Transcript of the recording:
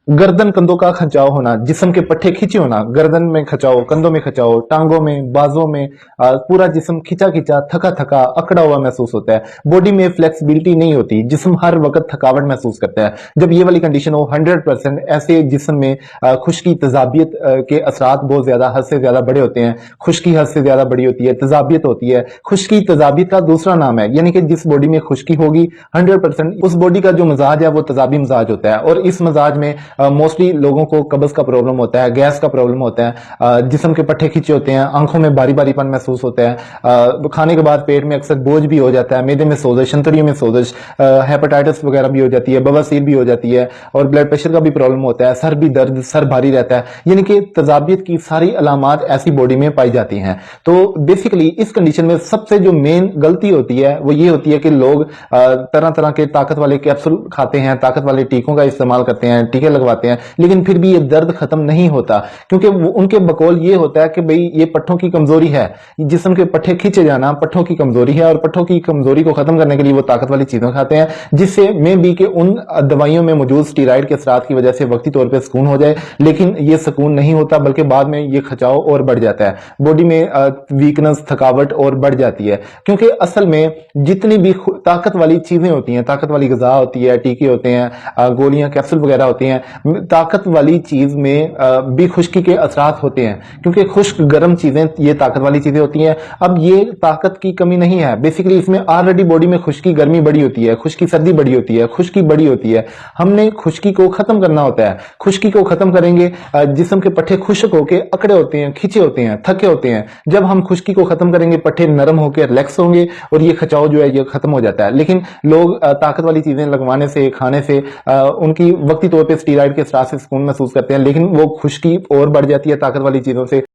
गर्दन कंधों का खिंचाव होना, जिस्म के पट्टे खिंचे होना, गर्दन में खिंचाव, कंधों में खिंचाव, टांगों में, बाजों में, पूरा जिस्म खिंचा खिंचा, थका थका, अकड़ा हुआ महसूस होता है। बॉडी में फ्लेक्सिबिलिटी नहीं होती, जिस्म हर वक्त थकावट महसूस करता है। जब ये वाली कंडीशन हो 100%, ऐसे जिस्म में खुश्की, तजाबियत के असरात बहुत ज्यादा हद से ज्यादा बड़े होते हैं। खुश्की हद से ज्यादा बड़ी होती है, तजाबियत होती है। खुश्की तजाबियत का दूसरा नाम है, यानी कि जिस बॉडी में खुश्की होगी 100% उस बॉडी का जो मजाज है वो तजाबी मजाज होता है। और इस मजाज में मोस्टली लोगों को कब्ज का प्रॉब्लम होता है, गैस का प्रॉब्लम होता है, जिस्म के पट्टे खींचे होते हैं, आंखों में बारी बारीपन महसूस होता है, खाने के बाद पेट में अक्सर बोझ भी हो जाता है, मैदे में सोजश, शंतड़ियों में सोजश, हेपेटाइटिस वगैरह भी हो जाती है, बवासीर भी हो जाती है, और ब्लड प्रेशर का भी प्रॉब्लम होता है, सर भी दर्द, सर भारी रहता है। यानी कि तजाबियत की सारी अलामात ऐसी बॉडी में पाई जाती हैं। तो बेसिकली इस कंडीशन में सबसे जो मेन गलती होती है वो ये होती है कि लोग तरह तरह के ताकत वाले कैप्सूल खाते हैं, ताकत वाले टीकों का इस्तेमाल करते हैं, टीके लगवाते हैं, लेकिन फिर भी ये दर्द खत्म नहीं होता, क्योंकि उनके बकौल ये होता है कि भाई ये पट्ठों की कमजोरी है, जिस्म के पट्टे खींचे जाना पट्ठों की कमजोरी है, और पट्ठों की कमजोरी को खत्म करने के लिए वो ताकत वाली चीजें खाते हैं, जिससे में भी कि उन दवाइयों में मौजूद स्टीराइड के असरात की वजह से वक्ती तौर पर सुकून हो जाए, लेकिन ये सुकून नहीं होता, बल्कि बाद में ये खिंचाव और बढ़ जाता है, बॉडी में वीकनेस, थकावट और बढ़ जाती है। क्योंकि असल में जितनी भी ताकत वाली चीजें होती हैं, ताकत वाली ग़िज़ा होती है, टीके होते हैं, गोलियां, कैप्सूल वगैरह होती हैं, ताकत वाली चीज में भी खुश्की के असरात होते हैं, क्योंकि खुश्क गर्म चीजें ये ताकत वाली चीजें होती हैं। अब ये ताकत की कमी नहीं है, बेसिकली इसमें ऑलरेडी बॉडी में खुश्की, गर्मी बड़ी होती है, खुश्की सर्दी बड़ी होती है, खुश्की बड़ी होती है। हमने खुश्की को खत्म करना होता है। खुश्की को खत्म करेंगे, जिस्म के पट्टे खुश्क होके अकड़े होते हैं, खींचे होते हैं, थके होते हैं। जब हम खुश्की को खत्म करेंगे, पट्टे नरम होकर रिलैक्स होंगे और ये खिंचाव जो है ये खत्म हो जाता है। लेकिन लोग ताकत वाली चीजें लगवाने से, खाने से उनकी वक्ती तौर पे स्टीराइड के असरात से सुकून महसूस करते हैं, लेकिन वो खुश्की और बढ़ जाती है ताकत वाली चीजों से।